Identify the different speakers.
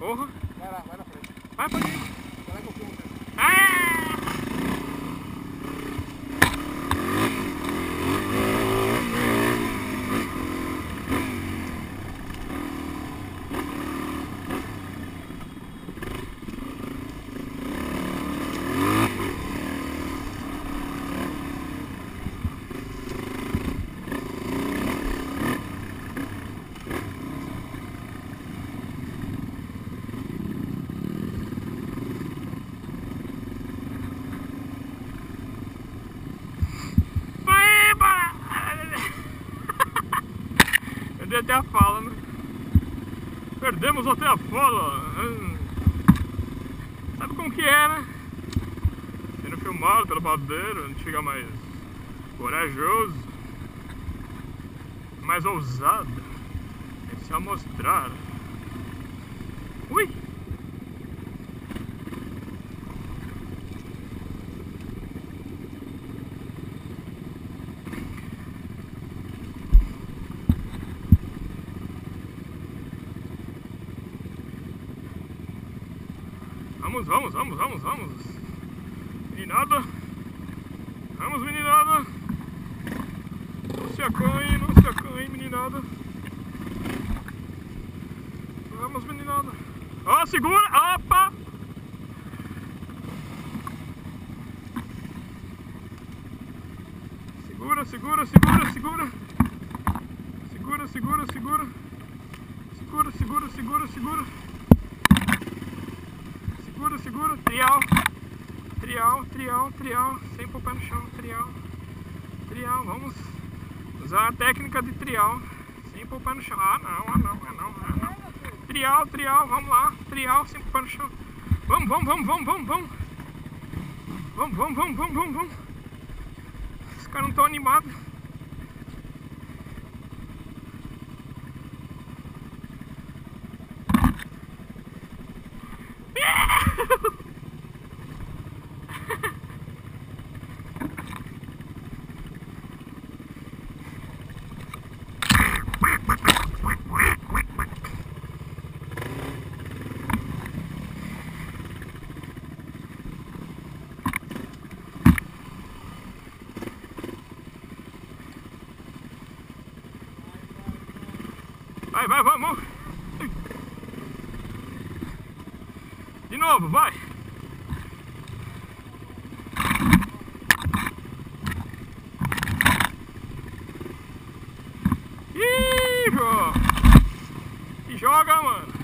Speaker 1: Porra.
Speaker 2: Vai lá, vai na frente.
Speaker 1: Vai, pode ir.
Speaker 2: Vai lá que eu filmo você.
Speaker 1: Perdi até a fala, né? Perdemos até a fala. Sabe como que é, né? Sendo filmado pelo padeiro, a gente fica mais corajoso, mais ousado em se amostrar. Ui! Vamos. Meninada. Vamos, meninada. Não se acanhe, meninada. Vamos, meninada. Ó, segura. Opa! Segura. Segura. Trial, sem pôr o pé no chão, trial, vamos usar a técnica de trial, sem pôr o pé no chão. Não. Trial, vamos lá, trial, sem pôr o pé no chão. Vamos. Os caras não estão animados. Vai, vamos! De novo, vai! Ih, e joga, mano!